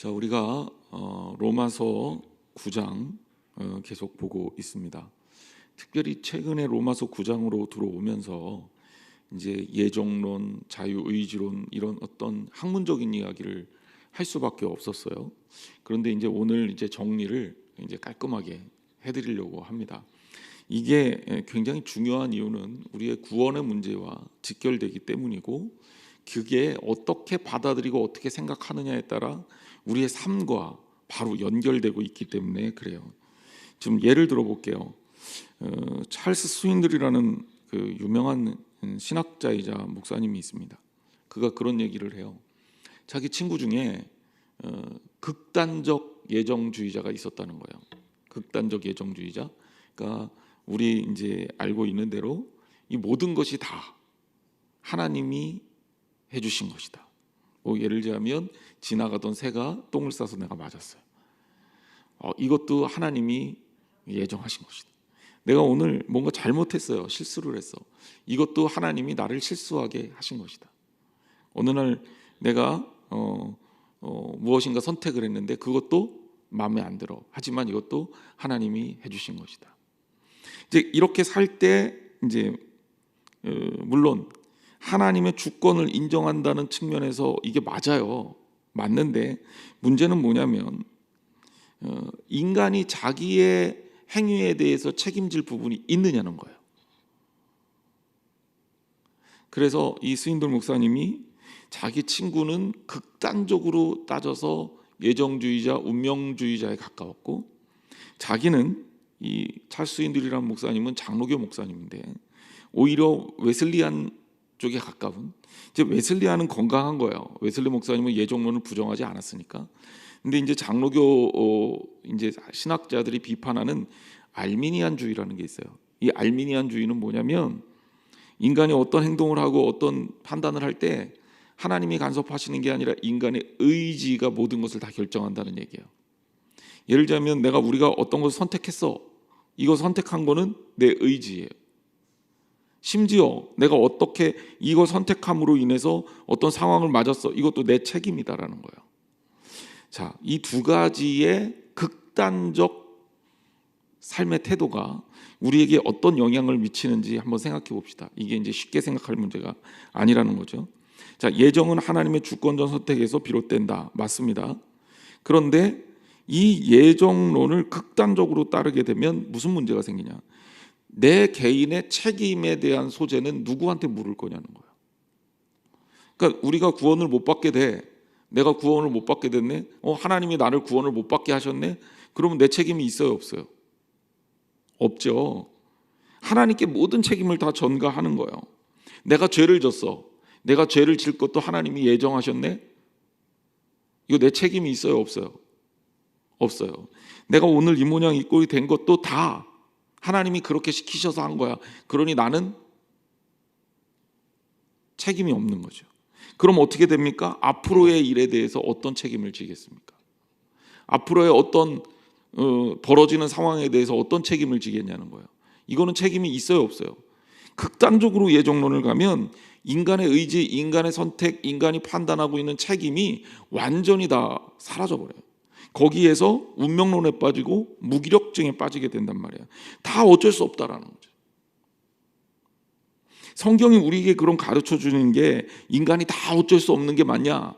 자, 우리가 로마서 9장 계속 보고 있습니다. 특별히 최근에 로마서 9장으로 들어오면서 이제 예정론, 자유의지론 이런 어떤 학문적인 이야기를 할 수밖에 없었어요. 그런데 이제 오늘 이제 정리를 이제 깔끔하게 해드리려고 합니다. 이게 굉장히 중요한 이유는 우리의 구원의 문제와 직결되기 때문이고, 그게 어떻게 받아들이고 어떻게 생각하느냐에 따라 우리의 삶과 바로 연결되고 있기 때문에 그래요. 좀 예를 들어볼게요. 찰스 스윈들이라는 그 유명한 신학자이자 목사님이 있습니다. 그가 그런 얘기를 해요. 자기 친구 중에 극단적 예정주의자가 있었다는 거예요. 극단적 예정주의자. 그러니까 우리 이제 알고 있는 대로 이 모든 것이 다 하나님이 해주신 것이다. 예를 들자면 지나가던 새가 똥을 싸서 내가 맞았어요. 이것도 하나님이 예정하신 것이다. 내가 오늘 뭔가 잘못했어요. 실수를 했어. 이것도 하나님이 나를 실수하게 하신 것이다. 어느 날 내가 무엇인가 선택을 했는데 그것도 마음에 안 들어. 하지만 이것도 하나님이 해주신 것이다. 이제 이렇게 살 때 이제 물론 하나님의 주권을 인정한다는 측면에서 이게 맞아요. 맞는데 문제는 뭐냐면 인간이 자기의 행위에 대해서 책임질 부분이 있느냐는 거예요. 그래서 이 스윈들 목사님이 자기 친구는 극단적으로 따져서 예정주의자, 운명주의자에 가까웠고, 자기는 이 찰스 스윈들이라는 목사님은 장로교 목사님인데 오히려 웨슬리안 쪽에 가까운, 이제 웨슬리안은 건강한 거예요. 웨슬리 목사님은 예정론을 부정하지 않았으니까. 근데 이제 장로교 이제 신학자들이 비판하는 알미니안주의라는 게 있어요. 이 알미니안주의는 뭐냐면 인간이 어떤 행동을 하고 어떤 판단을 할 때 하나님이 간섭하시는 게 아니라 인간의 의지가 모든 것을 다 결정한다는 얘기예요. 예를 들자면 우리가 어떤 것을 선택했어. 이거 선택한 거는 내 의지예요. 심지어 내가 어떻게 이거 선택함으로 인해서 어떤 상황을 맞았어. 이것도 내 책임이다라는 거예요. 자, 이 두 가지의 극단적 삶의 태도가 우리에게 어떤 영향을 미치는지 한번 생각해 봅시다. 이게 이제 쉽게 생각할 문제가 아니라는 거죠. 자, 예정은 하나님의 주권적 선택에서 비롯된다. 맞습니다. 그런데 이 예정론을 극단적으로 따르게 되면 무슨 문제가 생기냐? 내 개인의 책임에 대한 소재는 누구한테 물을 거냐는 거예요. 그러니까 우리가 구원을 못 받게 돼. 내가 구원을 못 받게 됐네. 하나님이 나를 구원을 못 받게 하셨네. 그러면 내 책임이 있어요, 없어요? 없죠. 하나님께 모든 책임을 다 전가하는 거예요. 내가 죄를 졌어. 내가 죄를 질 것도 하나님이 예정하셨네. 이거 내 책임이 있어요, 없어요? 없어요. 내가 오늘 이 모양 이 꼴이 된 것도 다 하나님이 그렇게 시키셔서 한 거야. 그러니 나는 책임이 없는 거죠. 그럼 어떻게 됩니까? 앞으로의 일에 대해서 어떤 책임을 지겠습니까? 앞으로의 어떤 벌어지는 상황에 대해서 어떤 책임을 지겠냐는 거예요. 이거는 책임이 있어요, 없어요? 극단적으로 예정론을 가면 인간의 의지, 인간의 선택, 인간이 판단하고 있는 책임이 완전히 다 사라져버려요. 거기에서 운명론에 빠지고 무기력증에 빠지게 된단 말이에요. 다 어쩔 수 없다라는 거죠. 성경이 우리에게 그런 가르쳐 주는 게 인간이 다 어쩔 수 없는 게 맞냐?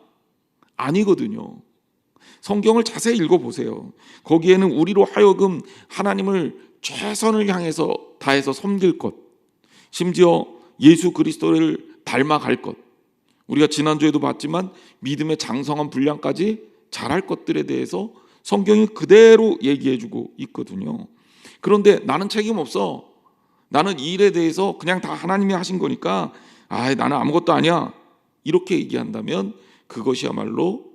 아니거든요. 성경을 자세히 읽어보세요. 거기에는 우리로 하여금 하나님을 최선을 향해서 다해서 섬길 것, 심지어 예수 그리스도를 닮아갈 것, 우리가 지난주에도 봤지만 믿음의 장성한 분량까지 잘할 것들에 대해서 성경이 그대로 얘기해주고 있거든요. 그런데 나는 책임 없어. 나는 이 일에 대해서 그냥 다 하나님이 하신 거니까 나는 아무것도 아니야. 이렇게 얘기한다면 그것이야말로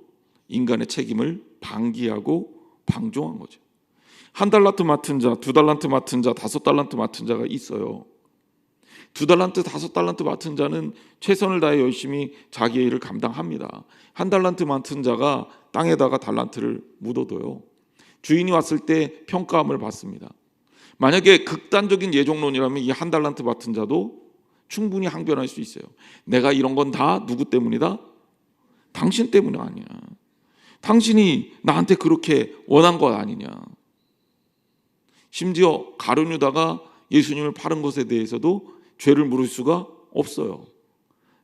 인간의 책임을 방기하고 방종한 거죠. 1달란트 맡은 자, 2달란트 맡은 자, 5달란트 맡은 자가 있어요. 2달란트, 5달란트 맡은 자는 최선을 다해 열심히 자기의 일을 감당합니다. 1달란트 맡은 자가 땅에다가 달란트를 묻어둬요. 주인이 왔을 때 평가함을 받습니다. 만약에 극단적인 예정론이라면 이 1달란트 맡은 자도 충분히 항변할 수 있어요. 내가 이런 건 다 누구 때문이다? 당신 때문이 아니야. 당신이 나한테 그렇게 원한 것 아니냐. 심지어 가룟 유다가 예수님을 파는 것에 대해서도 죄를 물을 수가 없어요.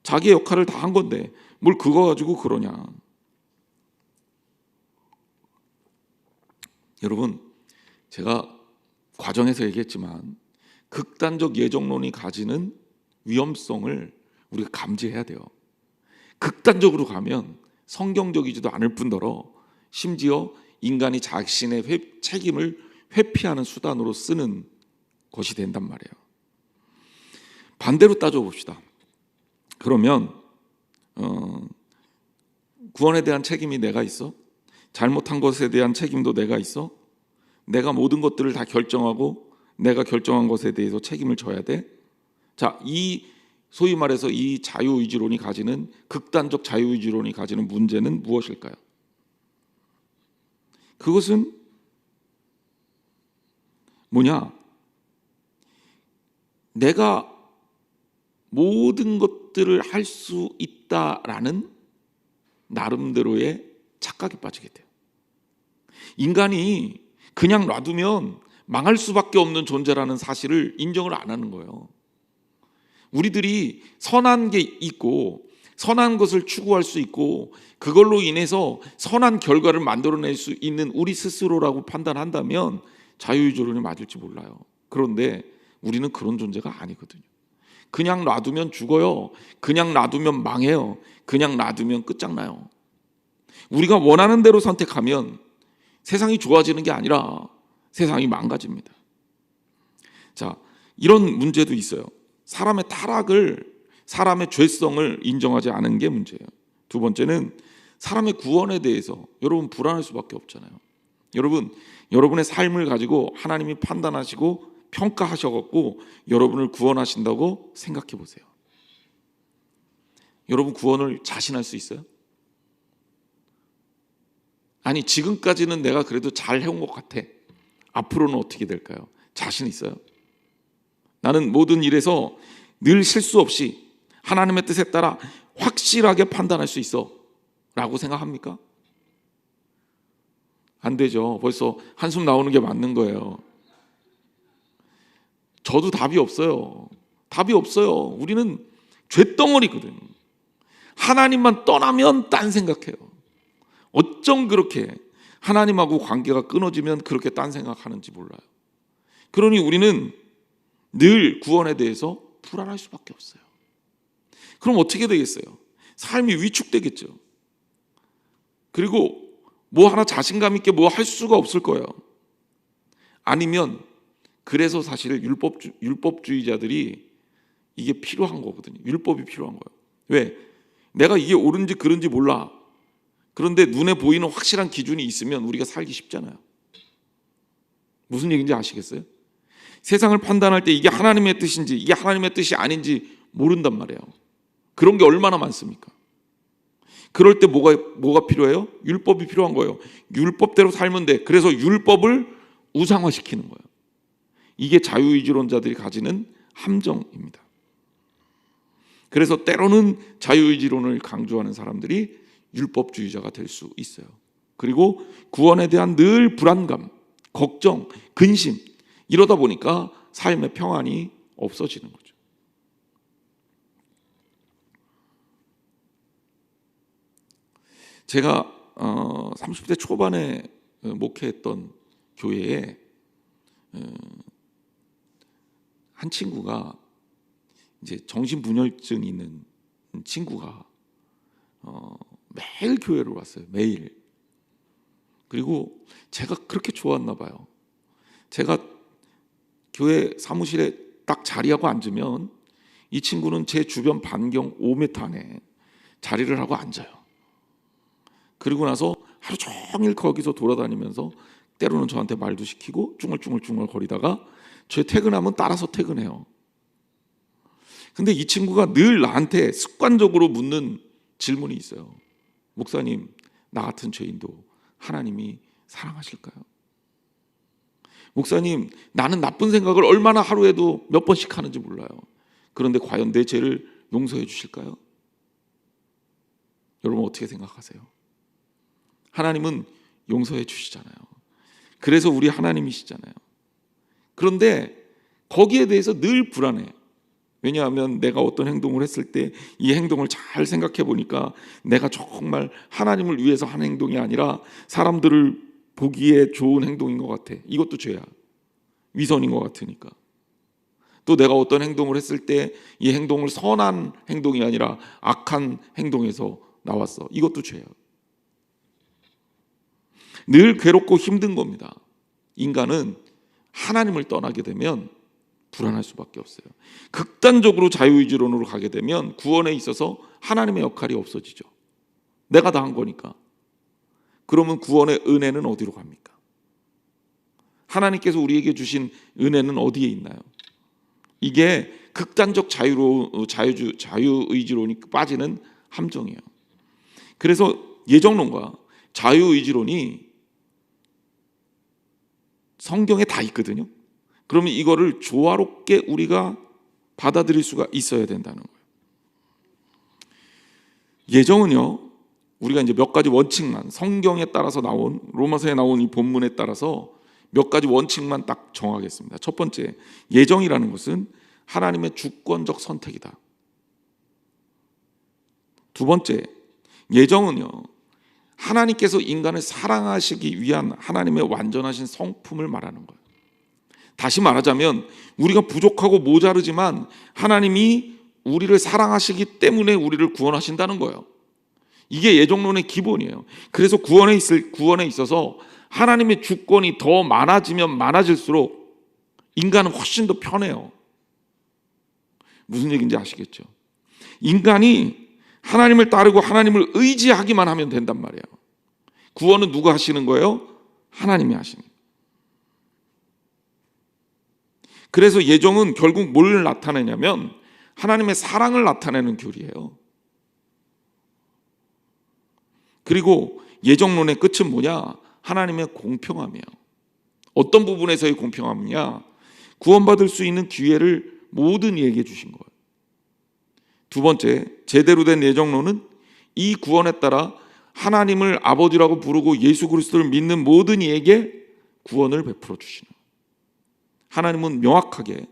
자기의 역할을 다 한 건데 뭘 그거 가지고 그러냐. 여러분, 제가 과정에서 얘기했지만 극단적 예정론이 가지는 위험성을 우리가 감지해야 돼요. 극단적으로 가면 성경적이지도 않을 뿐더러 심지어 인간이 자신의 책임을 회피하는 수단으로 쓰는 것이 된단 말이에요. 반대로 따져봅시다. 그러면 구원에 대한 책임이 내가 있어? 잘못한 것에 대한 책임도 내가 있어? 내가 모든 것들을 다 결정하고 내가 결정한 것에 대해서 책임을 져야 돼? 자, 이 소위 말해서 이 자유의지론이 가지는 극단적 자유의지론이 가지는 문제는 무엇일까요? 그것은 뭐냐? 내가 모든 것들을 할 수 있다라는 나름대로의 착각에 빠지게 돼요. 인간이 그냥 놔두면 망할 수밖에 없는 존재라는 사실을 인정을 안 하는 거예요. 우리들이 선한 게 있고 선한 것을 추구할 수 있고 그걸로 인해서 선한 결과를 만들어낼 수 있는 우리 스스로라고 판단한다면 자유의지론이 맞을지 몰라요. 그런데 우리는 그런 존재가 아니거든요. 그냥 놔두면 죽어요. 그냥 놔두면 망해요. 그냥 놔두면 끝장나요. 우리가 원하는 대로 선택하면 세상이 좋아지는 게 아니라 세상이 망가집니다. 자, 이런 문제도 있어요. 사람의 타락을, 사람의 죄성을 인정하지 않은 게 문제예요. 두 번째는 사람의 구원에 대해서 여러분 불안할 수밖에 없잖아요. 여러분, 여러분의 삶을 가지고 하나님이 판단하시고 평가하셔갖고 여러분을 구원하신다고 생각해 보세요. 여러분 구원을 자신할 수 있어요? 아니, 지금까지는 내가 그래도 잘 해온 것 같아. 앞으로는 어떻게 될까요? 자신 있어요? 나는 모든 일에서 늘 실수 없이 하나님의 뜻에 따라 확실하게 판단할 수 있어 라고 생각합니까? 안 되죠. 벌써 한숨 나오는 게 맞는 거예요. 저도 답이 없어요. 답이 없어요. 우리는 쇳덩어리거든. 하나님만 떠나면 딴 생각해요. 어쩜 그렇게 하나님하고 관계가 끊어지면 그렇게 딴 생각하는지 몰라요. 그러니 우리는 늘 구원에 대해서 불안할 수밖에 없어요. 그럼 어떻게 되겠어요? 삶이 위축되겠죠. 그리고 뭐 하나 자신감 있게 뭐 할 수가 없을 거예요. 아니면 그래서 사실 율법주의자들이 이게 필요한 거거든요. 율법이 필요한 거예요. 왜? 내가 이게 옳은지 그른지 몰라. 그런데 눈에 보이는 확실한 기준이 있으면 우리가 살기 쉽잖아요. 무슨 얘기인지 아시겠어요? 세상을 판단할 때 이게 하나님의 뜻인지 이게 하나님의 뜻이 아닌지 모른단 말이에요. 그런 게 얼마나 많습니까? 그럴 때 뭐가 필요해요? 율법이 필요한 거예요. 율법대로 살면 돼. 그래서 율법을 우상화시키는 거예요. 이게 자유의지론자들이 가지는 함정입니다. 그래서 때로는 자유의지론을 강조하는 사람들이 율법주의자가 될 수 있어요. 그리고 구원에 대한 늘 불안감, 걱정, 근심, 이러다 보니까 삶의 평안이 없어지는 거죠. 제가 30대 초반에 목회했던 교회에 한 친구가 이제 정신분열증이 있는 친구가 매일 교회로 왔어요. 매일. 그리고 제가 그렇게 좋았나 봐요. 제가 교회 사무실에 딱 자리하고 앉으면 이 친구는 제 주변 반경 5m 안에 자리를 하고 앉아요. 그리고 나서 하루 종일 거기서 돌아다니면서 때로는 저한테 말도 시키고 쭝얼쭝얼 거리다가 제 퇴근하면 따라서 퇴근해요. 근데 이 친구가 늘 나한테 습관적으로 묻는 질문이 있어요. 목사님, 나 같은 죄인도 하나님이 사랑하실까요? 목사님, 나는 나쁜 생각을 얼마나 하루에도 몇 번씩 하는지 몰라요. 그런데 과연 내 죄를 용서해 주실까요? 여러분 어떻게 생각하세요? 하나님은 용서해 주시잖아요. 그래서 우리 하나님이시잖아요. 그런데 거기에 대해서 늘 불안해. 왜냐하면 내가 어떤 행동을 했을 때 이 행동을 잘 생각해 보니까 내가 정말 하나님을 위해서 한 행동이 아니라 사람들을 보기에 좋은 행동인 것 같아. 이것도 죄야. 위선인 것 같으니까. 또 내가 어떤 행동을 했을 때 이 행동을 선한 행동이 아니라 악한 행동에서 나왔어. 이것도 죄야. 늘 괴롭고 힘든 겁니다. 인간은 하나님을 떠나게 되면 불안할 수밖에 없어요. 극단적으로 자유의지론으로 가게 되면 구원에 있어서 하나님의 역할이 없어지죠. 내가 다 한 거니까. 그러면 구원의 은혜는 어디로 갑니까? 하나님께서 우리에게 주신 은혜는 어디에 있나요? 이게 극단적 자유의지론이 빠지는 함정이에요. 그래서 예정론과 자유의지론이 성경에 다 있거든요. 그러면 이거를 조화롭게 우리가 받아들일 수가 있어야 된다는 거예요. 예정은요, 우리가 이제 몇 가지 원칙만, 성경에 따라서 나온, 로마서에 나온 이 본문에 따라서 몇 가지 원칙만 딱 정하겠습니다. 첫 번째, 예정이라는 것은 하나님의 주권적 선택이다. 두 번째, 예정은요, 하나님께서 인간을 사랑하시기 위한 하나님의 완전하신 성품을 말하는 거예요. 다시 말하자면 우리가 부족하고 모자르지만 하나님이 우리를 사랑하시기 때문에 우리를 구원하신다는 거예요. 이게 예정론의 기본이에요. 그래서 구원에 있어서 하나님의 주권이 더 많아지면 많아질수록 인간은 훨씬 더 편해요. 무슨 얘기인지 아시겠죠? 인간이 하나님을 따르고 하나님을 의지하기만 하면 된단 말이에요. 구원은 누가 하시는 거예요? 하나님이 하시는 거예요. 그래서 예정은 결국 뭘 나타내냐면 하나님의 사랑을 나타내는 교리예요. 그리고 예정론의 끝은 뭐냐? 하나님의 공평함이에요. 어떤 부분에서의 공평함이냐? 구원받을 수 있는 기회를 모든 이에게 주신 거예요. 두 번째, 제대로 된 예정론은 이 구원에 따라 하나님을 아버지라고 부르고 예수 그리스도를 믿는 모든 이에게 구원을 베풀어 주시는 거예요. 하나님은 명확하게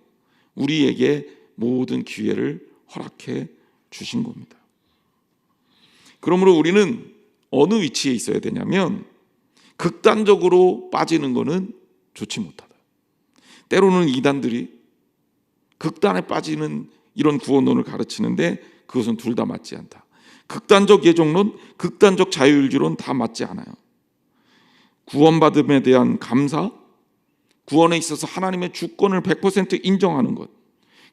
우리에게 모든 기회를 허락해 주신 겁니다. 그러므로 우리는 어느 위치에 있어야 되냐면 극단적으로 빠지는 것은 좋지 못하다. 때로는 이단들이 극단에 빠지는 이런 구원론을 가르치는데 그것은 둘 다 맞지 않다. 극단적 예정론, 극단적 자유의지론 다 맞지 않아요. 구원받음에 대한 감사, 구원에 있어서 하나님의 주권을 100% 인정하는 것,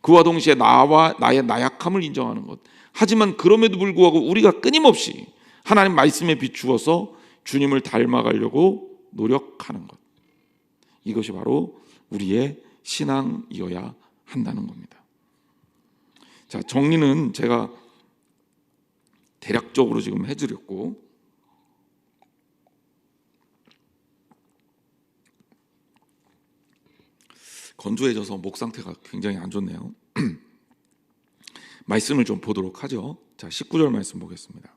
그와 동시에 나와 나의 나약함을 인정하는 것. 하지만 그럼에도 불구하고 우리가 끊임없이 하나님 말씀에 비추어서 주님을 닮아가려고 노력하는 것. 이것이 바로 우리의 신앙이어야 한다는 겁니다. 자, 정리는 제가 대략적으로 지금 해드렸고, 건조해져서 목 상태가 굉장히 안 좋네요. 말씀을 좀 보도록 하죠. 자, 19절 말씀 보겠습니다.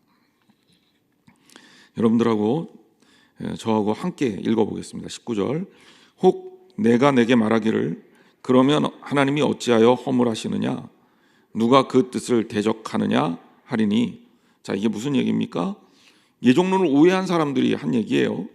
여러분들하고 저하고 함께 읽어보겠습니다. 19절. 혹 내가 내게 말하기를 그러면 하나님이 어찌하여 허물하시느냐? 누가 그 뜻을 대적하느냐 하리니. 자, 이게 무슨 얘기입니까? 예정론을 오해한 사람들이 한 얘기예요.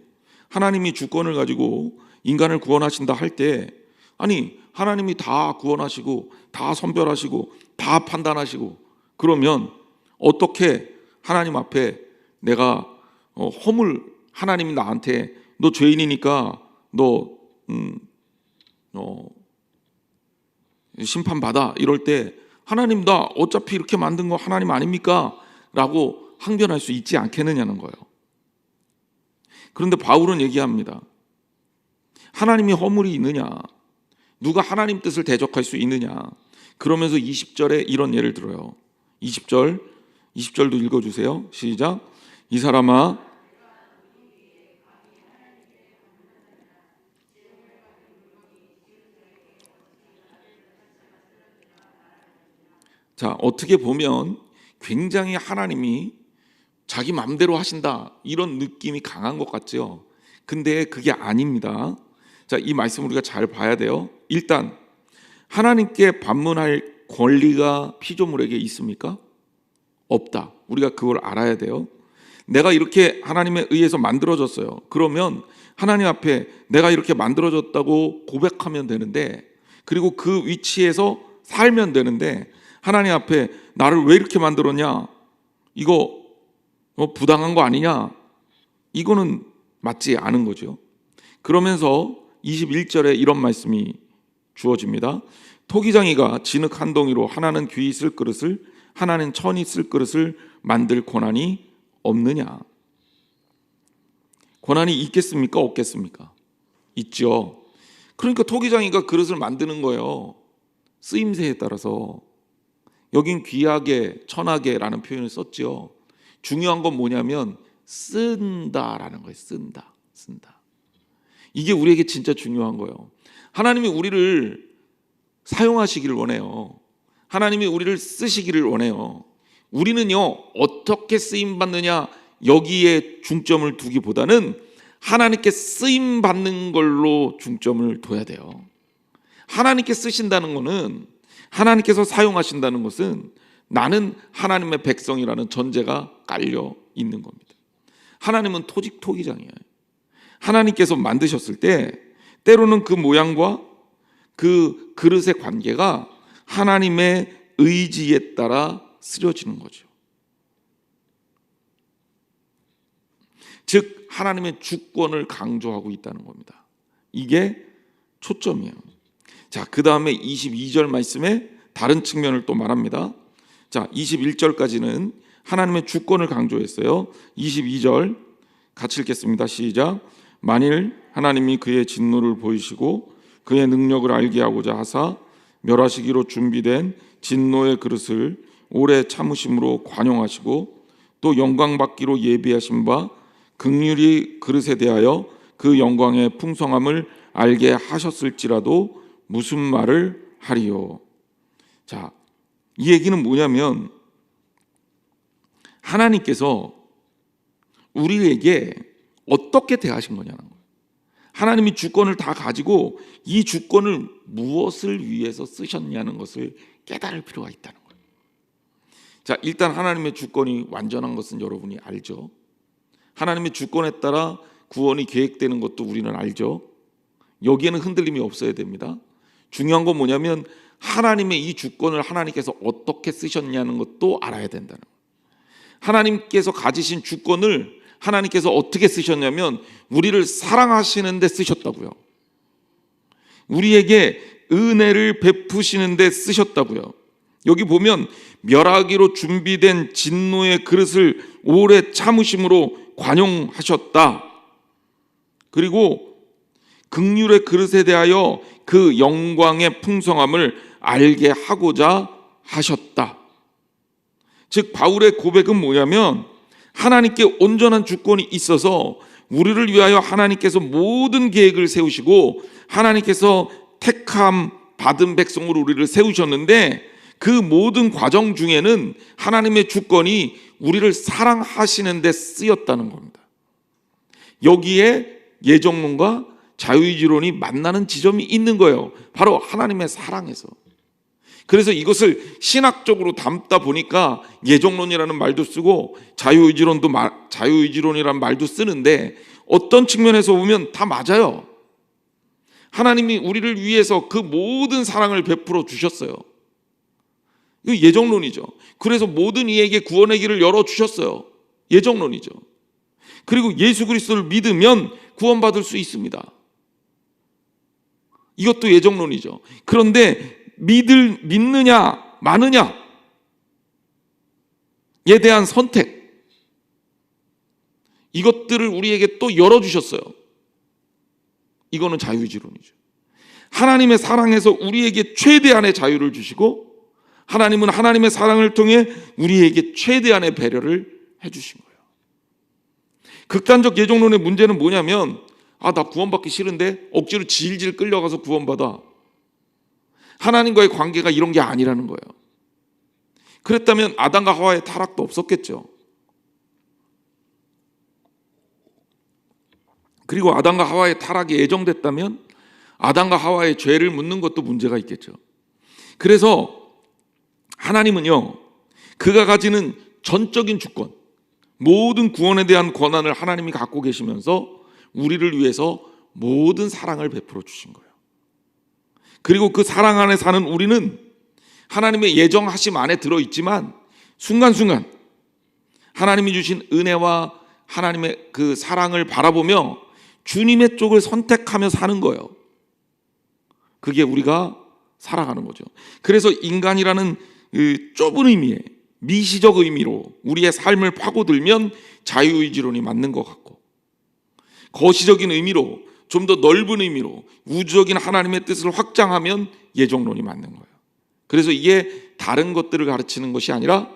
하나님이 주권을 가지고 인간을 구원하신다 할 때, 아니 하나님이 다 구원하시고 다 선별하시고 다 판단하시고 그러면 어떻게 하나님 앞에 내가 하나님이 나한테 너 죄인이니까 너 심판받아 이럴 때 하나님 나 어차피 이렇게 만든 거 하나님 아닙니까? 라고 항변할 수 있지 않겠느냐는 거예요. 그런데 바울은 얘기합니다. 하나님이 허물이 있느냐? 누가 하나님 뜻을 대적할 수 있느냐? 그러면서 20절에 이런 예를 들어요. 20절도 읽어주세요. 시작. 이 사람아, 자, 어떻게 보면 굉장히 하나님이 자기 마음대로 하신다, 이런 느낌이 강한 것 같죠. 근데 그게 아닙니다. 자, 이 말씀 우리가 잘 봐야 돼요. 일단 하나님께 반문할 권리가 피조물에게 있습니까? 없다. 우리가 그걸 알아야 돼요. 내가 이렇게 하나님에 의해서 만들어졌어요. 그러면 하나님 앞에 내가 이렇게 만들어졌다고 고백하면 되는데, 그리고 그 위치에서 살면 되는데, 하나님 앞에 나를 왜 이렇게 만들었냐, 이거 부당한 거 아니냐, 이거는 맞지 않은 거죠. 그러면서 21절에 이런 말씀이 주어집니다. 토기장이가 진흙 한 덩이로 하나는 귀 쓸 그릇을, 하나는 천이 쓸 그릇을 만들 권한이 없느냐. 권한이 있겠습니까? 없겠습니까? 있죠. 그러니까 토기장이가 그릇을 만드는 거예요. 쓰임새에 따라서. 여긴 귀하게, 천하게라는 표현을 썼죠. 중요한 건 뭐냐면 쓴다라는 거예요. 쓴다. 이게 우리에게 진짜 중요한 거예요. 하나님이 우리를 사용하시기를 원해요. 하나님이 우리를 쓰시기를 원해요. 우리는요, 어떻게 쓰임 받느냐, 여기에 중점을 두기보다는 하나님께 쓰임 받는 걸로 중점을 둬야 돼요. 하나님께 쓰신다는 것은, 하나님께서 사용하신다는 것은 나는 하나님의 백성이라는 전제가 깔려 있는 겁니다. 하나님은 토기장이에요. 하나님께서 만드셨을 때 때로는 그 모양과 그 그릇의 관계가 하나님의 의지에 따라 쓰여지는 거죠. 즉 하나님의 주권을 강조하고 있다는 겁니다. 이게 초점이에요. 자, 그 다음에 22절 말씀에 다른 측면을 또 말합니다. 자, 21절까지는 하나님의 주권을 강조했어요. 22절 같이 읽겠습니다. 시작. 만일 하나님이 그의 진노를 보이시고 그의 능력을 알게 하고자 하사 멸하시기로 준비된 진노의 그릇을 오래 참으심으로 관용하시고 또 영광 받기로 예비하신 바 긍휼히 그릇에 대하여 그 영광의 풍성함을 알게 하셨을지라도 무슨 말을 하리요. 자, 이 얘기는 뭐냐면 하나님께서 우리에게 어떻게 대하신 거냐는 거예요. 하나님이 주권을 다 가지고 이 주권을 무엇을 위해서 쓰셨냐는 것을 깨달을 필요가 있다는 거예요. 자, 일단 하나님의 주권이 완전한 것은 여러분이 알죠. 하나님의 주권에 따라 구원이 계획되는 것도 우리는 알죠. 여기에는 흔들림이 없어야 됩니다. 중요한 건 뭐냐면 하나님의 이 주권을 하나님께서 어떻게 쓰셨냐는 것도 알아야 된다는 거예요. 하나님께서 가지신 주권을 하나님께서 어떻게 쓰셨냐면 우리를 사랑하시는 데 쓰셨다고요. 우리에게 은혜를 베푸시는 데 쓰셨다고요. 여기 보면 멸하기로 준비된 진노의 그릇을 오래 참으심으로 관용하셨다. 그리고 긍휼의 그릇에 대하여 그 영광의 풍성함을 알게 하고자 하셨다. 즉 바울의 고백은 뭐냐면 하나님께 온전한 주권이 있어서 우리를 위하여 하나님께서 모든 계획을 세우시고 하나님께서 택함 받은 백성으로 우리를 세우셨는데 그 모든 과정 중에는 하나님의 주권이 우리를 사랑하시는 데 쓰였다는 겁니다. 여기에 예정론과 자유의지론이 만나는 지점이 있는 거예요. 바로 하나님의 사랑에서. 그래서 이것을 신학적으로 담다 보니까 예정론이라는 말도 쓰고 자유의지론이라는 말도 쓰는데 어떤 측면에서 보면 다 맞아요. 하나님이 우리를 위해서 그 모든 사랑을 베풀어 주셨어요. 이거 예정론이죠. 그래서 모든 이에게 구원의 길을 열어주셨어요. 예정론이죠. 그리고 예수 그리스도를 믿으면 구원받을 수 있습니다. 이것도 예정론이죠. 그런데 믿느냐 마느냐에 대한 선택, 이것들을 우리에게 또 열어주셨어요. 이거는 자유의지론이죠. 하나님의 사랑에서 우리에게 최대한의 자유를 주시고 하나님은 하나님의 사랑을 통해 우리에게 최대한의 배려를 해주신 거예요. 극단적 예정론의 문제는 뭐냐면 나 구원받기 싫은데 억지로 질질 끌려가서 구원받아. 하나님과의 관계가 이런 게 아니라는 거예요. 그랬다면 아담과 하와의 타락도 없었겠죠. 그리고 아담과 하와의 타락이 예정됐다면 아담과 하와의 죄를 묻는 것도 문제가 있겠죠. 그래서 하나님은요, 그가 가지는 전적인 주권, 모든 구원에 대한 권한을 하나님이 갖고 계시면서 우리를 위해서 모든 사랑을 베풀어 주신 거예요. 그리고 그 사랑 안에 사는 우리는 하나님의 예정하심 안에 들어있지만 순간순간 하나님이 주신 은혜와 하나님의 그 사랑을 바라보며 주님의 쪽을 선택하며 사는 거예요. 그게 우리가 살아가는 거죠. 그래서 인간이라는 그 좁은 의미의 미시적 의미로 우리의 삶을 파고들면 자유의지론이 맞는 것 같고, 거시적인 의미로 좀 더 넓은 의미로 우주적인 하나님의 뜻을 확장하면 예정론이 맞는 거예요. 그래서 이게 다른 것들을 가르치는 것이 아니라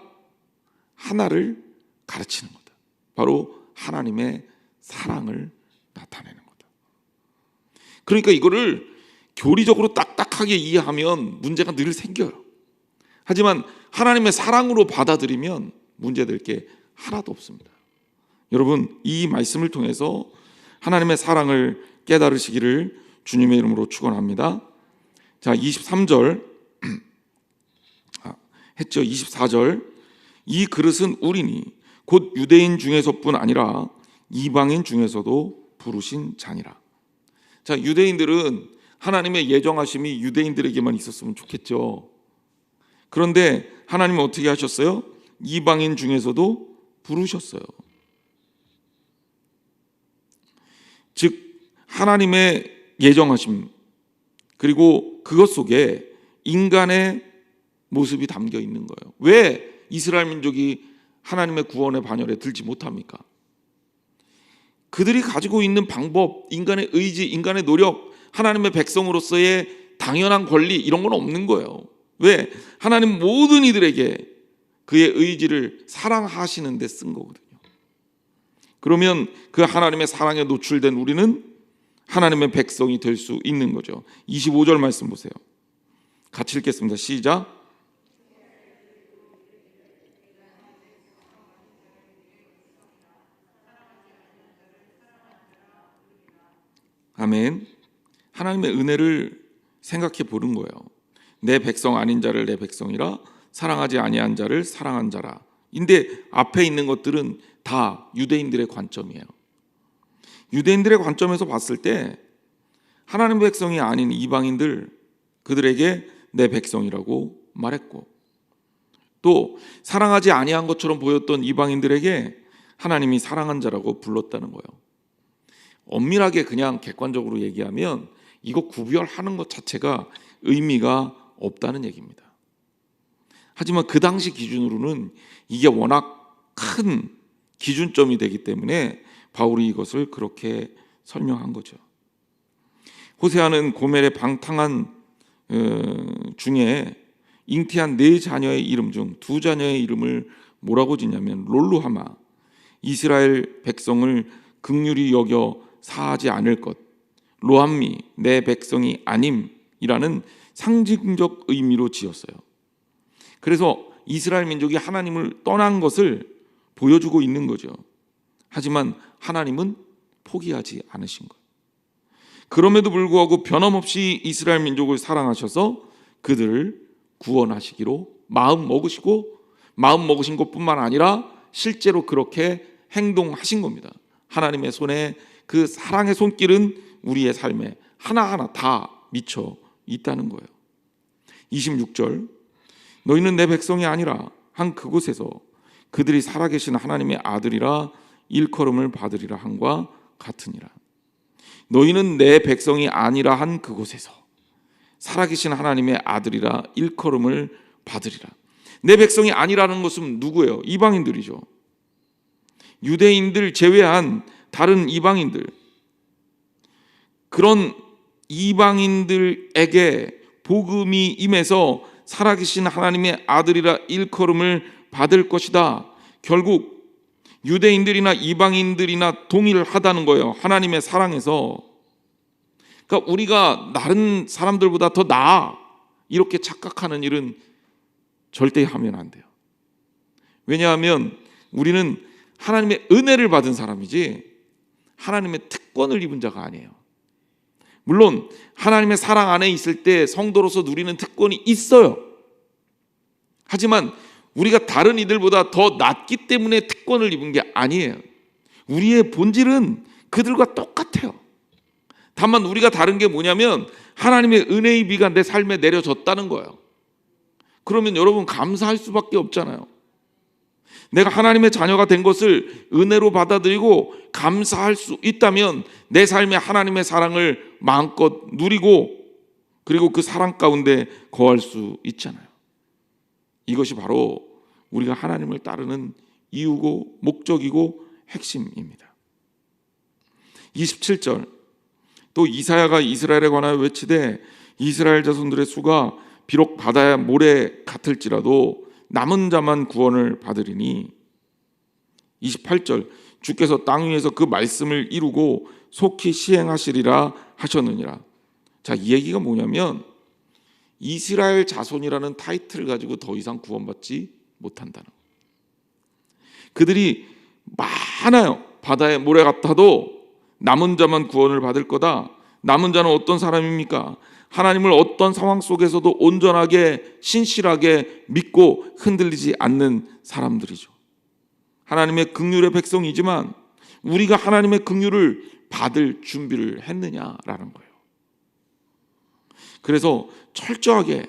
하나를 가르치는 거다. 바로 하나님의 사랑을 나타내는 거다. 그러니까 이거를 교리적으로 딱딱하게 이해하면 문제가 늘 생겨요. 하지만 하나님의 사랑으로 받아들이면 문제될 게 하나도 없습니다. 여러분, 이 말씀을 통해서 하나님의 사랑을 깨달으시기를 주님의 이름으로 축원합니다. 자, 23절 했죠. 24절, 이 그릇은 우리니 곧 유대인 중에서뿐 아니라 이방인 중에서도 부르신 잔이라. 자, 유대인들은 하나님의 예정하심이 유대인들에게만 있었으면 좋겠죠. 그런데 하나님은 어떻게 하셨어요? 이방인 중에서도 부르셨어요. 즉 하나님의 예정하심, 그리고 그것 속에 인간의 모습이 담겨 있는 거예요. 왜 이스라엘 민족이 하나님의 구원의 반열에 들지 못합니까? 그들이 가지고 있는 방법, 인간의 의지, 인간의 노력, 하나님의 백성으로서의 당연한 권리, 이런 건 없는 거예요. 왜? 하나님 모든 이들에게 그의 의지를 사랑하시는 데 쓴 거거든요. 그러면 그 하나님의 사랑에 노출된 우리는 하나님의 백성이 될 수 있는 거죠. 25절 말씀 보세요. 같이 읽겠습니다. 시작. 아멘. 하나님의 은혜를 생각해 보는 거예요. 내 백성 아닌 자를 내 백성이라, 사랑하지 아니한 자를 사랑한 자라. 근데 앞에 있는 것들은 다 유대인들의 관점이에요. 유대인들의 관점에서 봤을 때 하나님의 백성이 아닌 이방인들, 그들에게 내 백성이라고 말했고, 또 사랑하지 아니한 것처럼 보였던 이방인들에게 하나님이 사랑한 자라고 불렀다는 거예요. 엄밀하게 그냥 객관적으로 얘기하면 이거 구별하는 것 자체가 의미가 없다는 얘기입니다. 하지만 그 당시 기준으로는 이게 워낙 큰 기준점이 되기 때문에 바울이 이것을 그렇게 설명한 거죠. 호세아는 고멜의 방탕한 중에 잉태한 4자녀의 이름 중 2자녀의 이름을 뭐라고 짓냐면 롤루하마, 이스라엘 백성을 긍휼히 여겨 사하지 않을 것, 로함미, 내 백성이 아님이라는 상징적 의미로 지었어요. 그래서 이스라엘 민족이 하나님을 떠난 것을 보여주고 있는 거죠. 하지만 하나님은 포기하지 않으신 거예요. 그럼에도 불구하고 변함없이 이스라엘 민족을 사랑하셔서 그들을 구원하시기로 마음 먹으신 것뿐만 아니라 실제로 그렇게 행동하신 겁니다. 하나님의 손에 그 사랑의 손길은 우리의 삶에 하나하나 다 미쳐 있다는 거예요. 26절, 너희는 내 백성이 아니라 한 그곳에서 그들이 살아계신 하나님의 아들이라 일컬음을 받으리라 한과 같으니라. 너희는 내 백성이 아니라 한 그곳에서 살아계신 하나님의 아들이라 일컬음을 받으리라. 내 백성이 아니라는 것은 누구예요? 이방인들이죠. 유대인들 제외한 다른 이방인들, 그런 이방인들에게 복음이 임해서 살아계신 하나님의 아들이라 일컬음을 받을 것이다. 결국 유대인들이나 이방인들이나 동일하다는 거예요. 하나님의 사랑에서. 그러니까 우리가 다른 사람들보다 더 나아 이렇게 착각하는 일은 절대 하면 안 돼요. 왜냐하면 우리는 하나님의 은혜를 받은 사람이지 하나님의 특권을 입은 자가 아니에요. 물론 하나님의 사랑 안에 있을 때 성도로서 누리는 특권이 있어요. 하지만 우리가 다른 이들보다 더 낫기 때문에 특권을 입은 게 아니에요. 우리의 본질은 그들과 똑같아요. 다만 우리가 다른 게 뭐냐면 하나님의 은혜의 비가 내 삶에 내려졌다는 거예요. 그러면 여러분 감사할 수밖에 없잖아요. 내가 하나님의 자녀가 된 것을 은혜로 받아들이고 감사할 수 있다면 내 삶에 하나님의 사랑을 마음껏 누리고 그리고 그 사랑 가운데 거할 수 있잖아요. 이것이 바로 우리가 하나님을 따르는 이유고 목적이고 핵심입니다. 27절 또 이사야가 이스라엘에 관하여 외치되 이스라엘 자손들의 수가 비록 바다의 모래 같을지라도 남은 자만 구원을 받으리니 28절 주께서 땅 위에서 그 말씀을 이루고 속히 시행하시리라 하셨느니라. 자, 이 얘기가 뭐냐면 이스라엘 자손이라는 타이틀을 가지고 더 이상 구원받지 못한다는 거예요. 그들이 많아요. 바다의 모래 같아도 남은 자만 구원을 받을 거다. 남은 자는 어떤 사람입니까? 하나님을 어떤 상황 속에서도 온전하게 신실하게 믿고 흔들리지 않는 사람들이죠. 하나님의 긍휼의 백성이지만 우리가 하나님의 긍휼을 받을 준비를 했느냐라는 거예요. 그래서 철저하게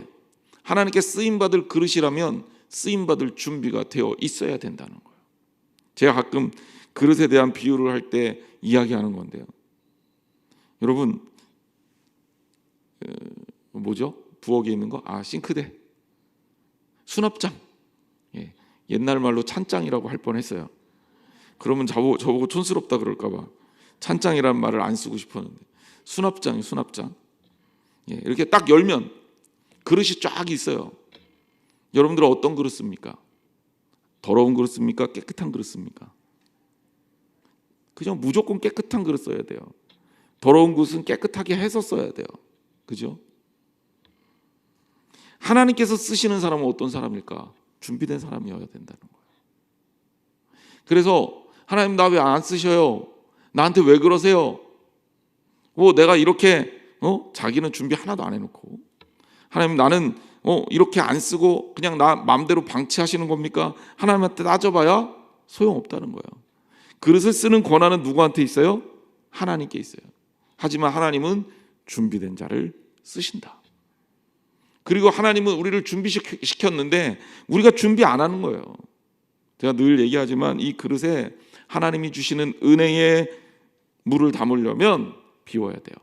하나님께 쓰임받을 그릇이라면 쓰임받을 준비가 되어 있어야 된다는 거예요. 제가 가끔 그릇에 대한 비유를 할 때 이야기하는 건데요. 여러분 뭐죠? 부엌에 있는 거? 싱크대, 수납장. 예, 옛날 말로 찬장이라고 할 뻔했어요. 그러면 저보고 촌스럽다 그럴까 봐 찬장이라는 말을 안 쓰고 싶었는데 수납장이 수납장. 예, 이렇게 딱 열면 그릇이 쫙 있어요. 여러분들은 어떤 그릇 씁니까? 더러운 그릇 씁니까? 깨끗한 그릇 씁니까? 그냥 무조건 깨끗한 그릇 써야 돼요. 더러운 그릇은 깨끗하게 해서 써야 돼요. 그죠? 하나님께서 쓰시는 사람은 어떤 사람일까? 준비된 사람이어야 된다는 거예요. 그래서 하나님 나 왜 안 쓰셔요? 나한테 왜 그러세요? 내가 이렇게 자기는 준비 하나도 안 해놓고 하나님 나는 이렇게 안 쓰고 그냥 나 마음대로 방치하시는 겁니까? 하나님한테 따져봐야 소용없다는 거예요. 그릇을 쓰는 권한은 누구한테 있어요? 하나님께 있어요. 하지만 하나님은 준비된 자를 쓰신다. 그리고 하나님은 우리를 준비시켰는데 우리가 준비 안 하는 거예요. 제가 늘 얘기하지만 이 그릇에 하나님이 주시는 은혜의 물을 담으려면 비워야 돼요.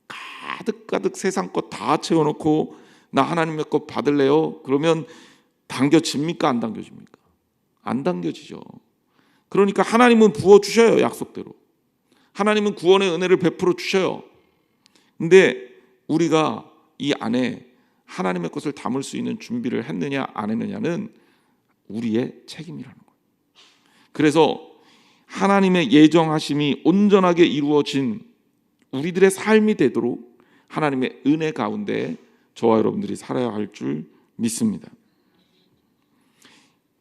가득가득 세상 것 다 채워놓고 나 하나님의 것 받을래요? 그러면 당겨집니까? 안 당겨집니까? 안 당겨지죠. 그러니까 하나님은 부어주셔요. 약속대로. 하나님은 구원의 은혜를 베풀어 주셔요. 근데 우리가 이 안에 하나님의 것을 담을 수 있는 준비를 했느냐 안 했느냐는 우리의 책임이라는 거예요. 그래서 하나님의 예정하심이 온전하게 이루어진 우리들의 삶이 되도록 하나님의 은혜 가운데 저와 여러분들이 살아야 할 줄 믿습니다.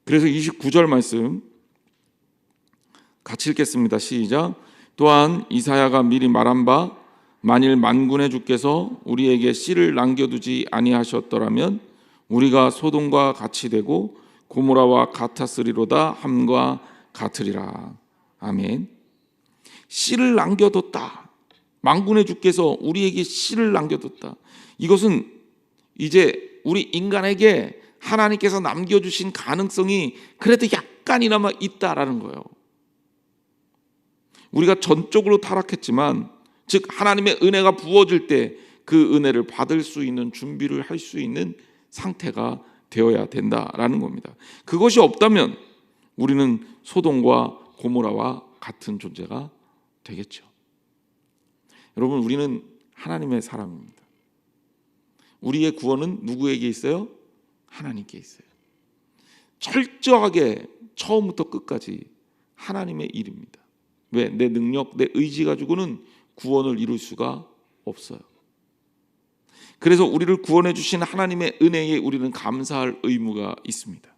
그래서 29절 말씀 같이 읽겠습니다. 시작. 또한 이사야가 미리 말한 바 만일 만군의 주께서 우리에게 씨를 남겨두지 아니하셨더라면 우리가 소돔과 같이 되고 고모라와 같았으리로다 함과 같으리라. 아멘. 씨를 남겨뒀다. 만군의 주께서 우리에게 씨를 남겨뒀다. 이것은 이제 우리 인간에게 하나님께서 남겨주신 가능성이 그래도 약간이나마 있다라는 거예요. 우리가 전적으로 타락했지만 즉 하나님의 은혜가 부어질 때 그 은혜를 받을 수 있는 준비를 할 수 있는 상태가 되어야 된다라는 겁니다. 그것이 없다면 우리는 소돔과 고모라와 같은 존재가 되겠죠. 여러분 우리는 하나님의 사람입니다. 우리의 구원은 누구에게 있어요? 하나님께 있어요. 철저하게 처음부터 끝까지 하나님의 일입니다. 왜? 내 능력, 내 의지 가지고는 구원을 이룰 수가 없어요. 그래서 우리를 구원해 주신 하나님의 은혜에 우리는 감사할 의무가 있습니다.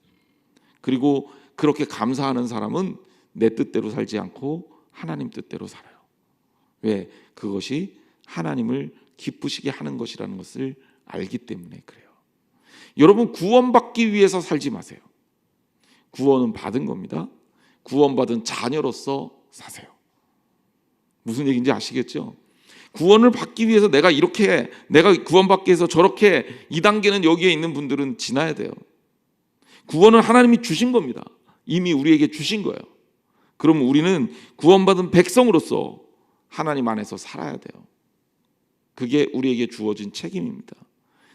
그리고 그렇게 감사하는 사람은 내 뜻대로 살지 않고 하나님 뜻대로 살아요. 왜? 그것이 하나님을 기쁘시게 하는 것이라는 것을 알기 때문에 그래요. 여러분, 구원받기 위해서 살지 마세요. 구원은 받은 겁니다. 구원받은 자녀로서 사세요. 무슨 얘기인지 아시겠죠? 구원을 받기 위해서 내가 구원받기 위해서 저렇게, 2단계는 여기에 있는 분들은 지나야 돼요. 구원은 하나님이 주신 겁니다. 이미 우리에게 주신 거예요. 그럼 우리는 구원받은 백성으로서 하나님 안에서 살아야 돼요. 그게 우리에게 주어진 책임입니다.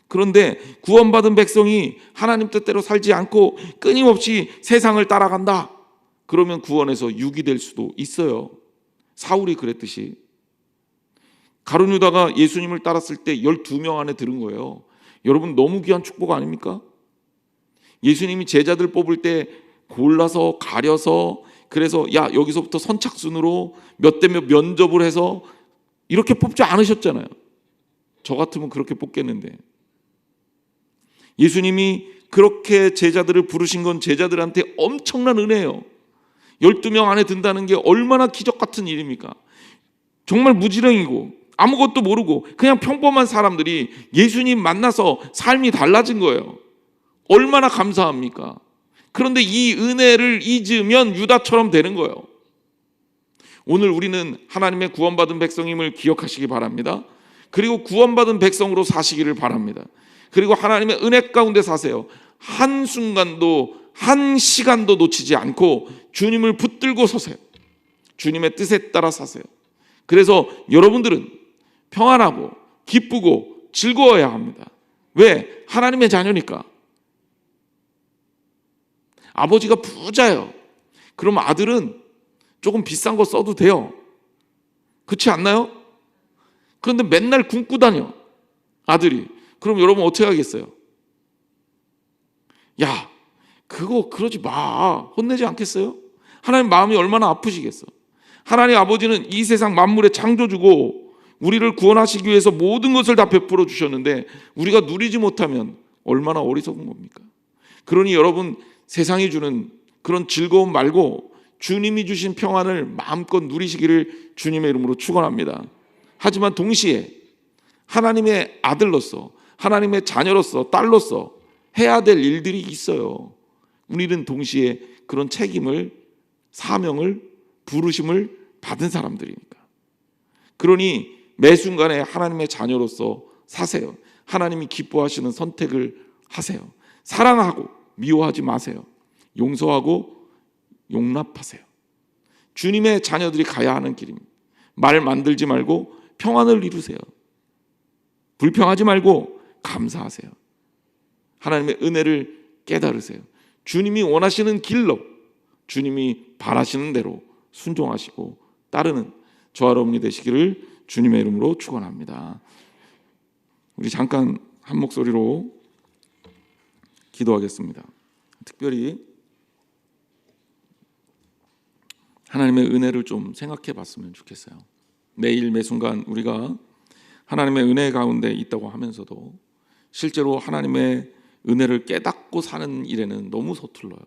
그런데 구원받은 백성이 하나님 뜻대로 살지 않고 끊임없이 세상을 따라간다. 그러면 구원에서 유기될 수도 있어요. 사울이 그랬듯이. 가룟 유다가 예수님을 따랐을 때 12명 안에 들은 거예요. 여러분, 너무 귀한 축복 아닙니까? 예수님이 제자들 뽑을 때 골라서 가려서, 그래서 야, 여기서부터 선착순으로 몇 대 몇 면접을 해서 이렇게 뽑지 않으셨잖아요. 저 같으면 그렇게 뽑겠는데. 예수님이 그렇게 제자들을 부르신 건 제자들한테 엄청난 은혜예요. 12명 안에 든다는 게 얼마나 기적 같은 일입니까? 정말 무지랭이고 아무것도 모르고 그냥 평범한 사람들이 예수님 만나서 삶이 달라진 거예요. 얼마나 감사합니까? 그런데 이 은혜를 잊으면 유다처럼 되는 거예요. 오늘 우리는 하나님의 구원받은 백성임을 기억하시기 바랍니다. 그리고 구원받은 백성으로 사시기를 바랍니다. 그리고 하나님의 은혜 가운데 사세요. 한순간도, 한 시간도 놓치지 않고 주님을 붙들고 서세요. 주님의 뜻에 따라 사세요. 그래서 여러분들은 평안하고 기쁘고 즐거워야 합니다. 왜? 하나님의 자녀니까. 아버지가 부자예요. 그럼 아들은 조금 비싼 거 써도 돼요. 그렇지 않나요? 그런데 맨날 굶고 다녀, 아들이. 그럼 여러분 어떻게 하겠어요? 야, 그거 그러지 마. 혼내지 않겠어요? 하나님 마음이 얼마나 아프시겠어. 하나님 아버지는 이 세상 만물의 창조주고 우리를 구원하시기 위해서 모든 것을 다 베풀어 주셨는데 우리가 누리지 못하면 얼마나 어리석은 겁니까? 그러니 여러분, 세상이 주는 그런 즐거움 말고 주님이 주신 평안을 마음껏 누리시기를 주님의 이름으로 축원합니다. 하지만 동시에 하나님의 아들로서, 하나님의 자녀로서, 딸로서 해야 될 일들이 있어요. 우리는 동시에 그런 책임을, 사명을, 부르심을 받은 사람들이니까. 그러니 매 순간에 하나님의 자녀로서 사세요. 하나님이 기뻐하시는 선택을 하세요. 사랑하고 미워하지 마세요. 용서하고 용납하세요. 주님의 자녀들이 가야 하는 길입니다. 말 만들지 말고 평안을 이루세요. 불평하지 말고 감사하세요. 하나님의 은혜를 깨달으세요. 주님이 원하시는 길로, 주님이 바라시는 대로 순종하시고 따르는 저와 여러분이 되시기를 주님의 이름으로 축원합니다. 우리 잠깐 한 목소리로 기도하겠습니다. 특별히 하나님의 은혜를 좀 생각해 봤으면 좋겠어요. 매일 매순간 우리가 하나님의 은혜 가운데 있다고 하면서도 실제로 하나님의 은혜를 깨닫고 사는 일에는 너무 서툴러요.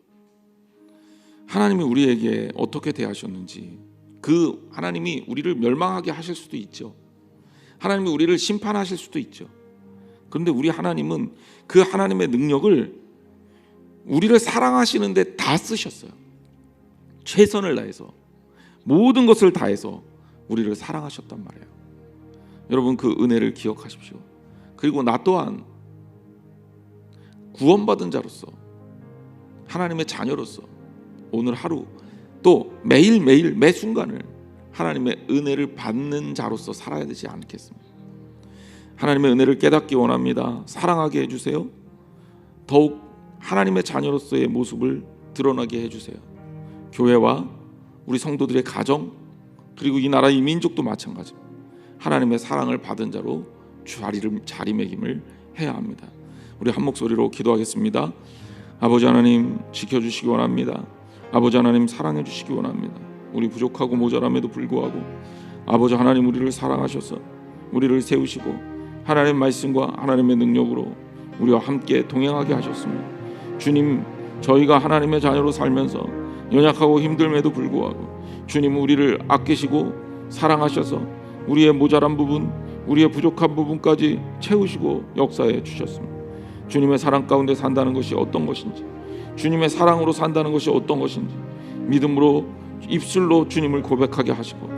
하나님이 우리에게 어떻게 대하셨는지, 그 하나님이 우리를 멸망하게 하실 수도 있죠. 하나님이 우리를 심판하실 수도 있죠. 그런데 우리 하나님은 그 하나님의 능력을 우리를 사랑하시는데 다 쓰셨어요. 최선을 다해서, 모든 것을 다해서 우리를 사랑하셨단 말이에요. 여러분, 그 은혜를 기억하십시오. 그리고 나 또한 구원받은 자로서, 하나님의 자녀로서 오늘 하루 또 매일매일 매 순간을 하나님의 은혜를 받는 자로서 살아야 되지 않겠습니까? 하나님의 은혜를 깨닫기 원합니다. 사랑하게 해주세요. 더욱 하나님의 자녀로서의 모습을 드러나게 해주세요. 교회와 우리 성도들의 가정, 그리고 이 나라 이 민족도 마찬가지입니다. 하나님의 사랑을 받은 자로 자리매김을 해야 합니다. 우리 한 목소리로 기도하겠습니다. 아버지 하나님, 지켜주시기 원합니다. 아버지 하나님, 사랑해 주시기 원합니다. 우리 부족하고 모자람에도 불구하고 아버지 하나님, 우리를 사랑하셔서 우리를 세우시고 하나님의 말씀과 하나님의 능력으로 우리와 함께 동행하게 하셨습니다. 주님, 저희가 하나님의 자녀로 살면서 연약하고 힘듦에도 불구하고 주님은 우리를 아끼시고 사랑하셔서 우리의 모자란 부분, 우리의 부족한 부분까지 채우시고 역사해 주셨습니다. 주님의 사랑 가운데 산다는 것이 어떤 것인지, 주님의 사랑으로 산다는 것이 어떤 것인지 믿음으로 입술로 주님을 고백하게 하시고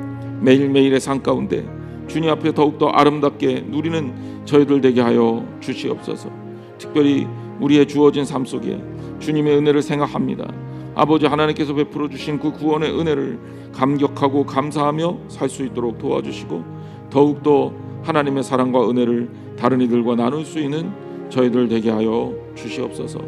매일매일의 삶 가운데 주님 앞에 더욱더 아름답게 누리는 저희들 되게 하여 주시옵소서. 특별히 우리의 주어진 삶 속에 주님의 은혜를 생각합니다. 아버지 하나님께서 베풀어 주신 그 구원의 은혜를 감격하고 감사하며 살 수 있도록 도와주시고 더욱더 하나님의 사랑과 은혜를 다른 이들과 나눌 수 있는 저희들 되게 하여 주시옵소서.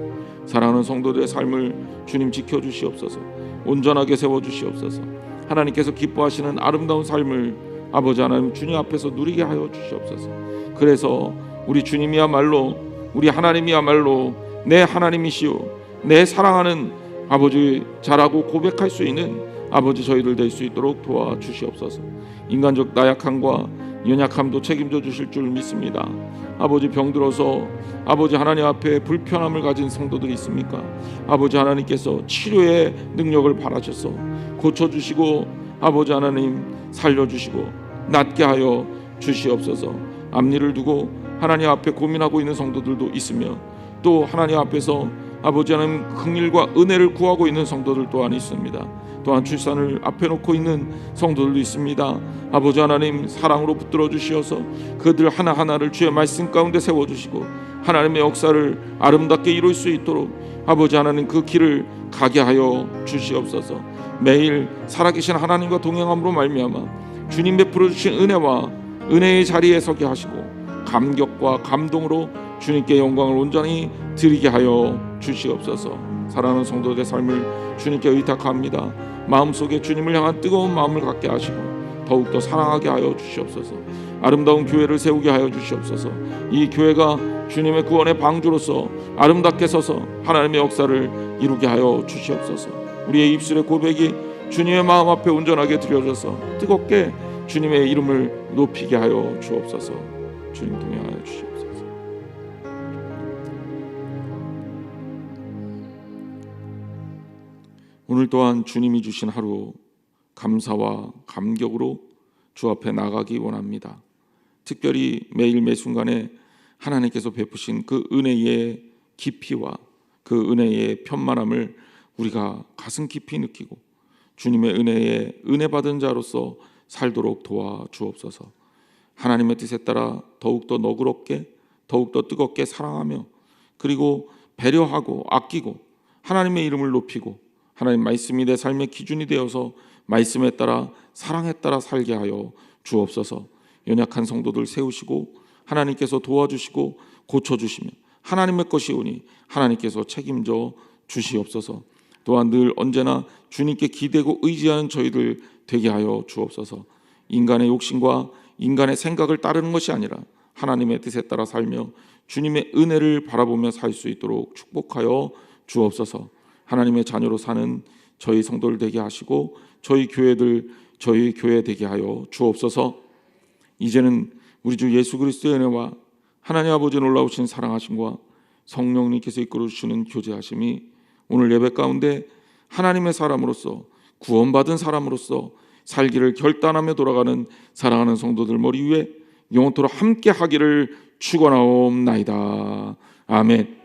사랑하는 성도들의 삶을 주님 지켜주시옵소서. 온전하게 세워주시옵소서. 하나님께서 기뻐하시는 아름다운 삶을 아버지 하나님 주님 앞에서 누리게 하여 주시옵소서. 그래서 우리 주님이야말로, 우리 하나님이야말로 내 하나님이시오, 내 사랑하는 아버지 자라고 고백할 수 있는 아버지 저희들 될 수 있도록 도와주시옵소서. 인간적 나약함과 연약함도 책임져 주실 줄 믿습니다. 아버지 병들어서 아버지 하나님 앞에 불편함을 가진 성도들이 있습니까? 아버지 하나님께서 치료의 능력을 바라셔서 고쳐주시고 아버지 하나님 살려주시고 낫게 하여 주시옵소서. 앞니를 두고 하나님 앞에 고민하고 있는 성도들도 있으며 또 하나님 앞에서 아버지 하나님 긍휼과 은혜를 구하고 있는 성도들 또한 있습니다. 또한 출산을 앞에 놓고 있는 성도들도 있습니다. 아버지 하나님 사랑으로 붙들어 주시어서 그들 하나하나를 주의 말씀 가운데 세워주시고 하나님의 역사를 아름답게 이룰 수 있도록 아버지 하나님 그 길을 가게 하여 주시옵소서. 매일 살아계신 하나님과 동행함으로 말미암아 주님 베풀어 주신 은혜와 은혜의 자리에 서게 하시고 감격과 감동으로 주님께 영광을 온전히 드리게 하여 주시옵소서. 사랑하는 성도들의 삶을 주님께 의탁합니다. 마음속에 주님을 향한 뜨거운 마음을 갖게 하시고 더욱더 사랑하게 하여 주시옵소서. 아름다운 교회를 세우게 하여 주시옵소서. 이 교회가 주님의 구원의 방주로서 아름답게 서서 하나님의 역사를 이루게 하여 주시옵소서. 우리의 입술의 고백이 주님의 마음 앞에 온전하게 드려져서 뜨겁게 주님의 이름을 높이게 하여 주옵소서. 주님 동행하여 주시옵소서. 오늘 또한 주님이 주신 하루 감사와 감격으로 주 앞에 나가기 원합니다. 특별히 매일 매순간에 하나님께서 베푸신 그 은혜의 깊이와 그 은혜의 편만함을 우리가 가슴 깊이 느끼고 주님의 은혜에 은혜 받은 자로서 살도록 도와주옵소서. 하나님의 뜻에 따라 더욱더 너그럽게 더욱더 뜨겁게 사랑하며 그리고 배려하고 아끼고 하나님의 이름을 높이고 하나님 말씀이 내 삶의 기준이 되어서 말씀에 따라 사랑에 따라 살게 하여 주옵소서. 연약한 성도들 세우시고 하나님께서 도와주시고 고쳐주시며 하나님의 것이오니 하나님께서 책임져 주시옵소서. 또한 늘 언제나 주님께 기대고 의지하는 저희들 되게 하여 주옵소서. 인간의 욕심과 인간의 생각을 따르는 것이 아니라 하나님의 뜻에 따라 살며 주님의 은혜를 바라보며 살 수 있도록 축복하여 주옵소서. 하나님의 자녀로 사는 저희 성도들 되게 하시고 저희 교회 되게 하여 주옵소서. 이제는 우리 주 예수 그리스도의 은혜와 하나님 아버지 놀라우신 사랑하심과 성령님께서 이끌어 주시는 교제하심이 오늘 예배 가운데 하나님의 사람으로서 구원받은 사람으로서 살기를 결단하며 돌아가는 사랑하는 성도들 머리 위에 영원토록 함께 하기를 축원하옵나이다. 아멘.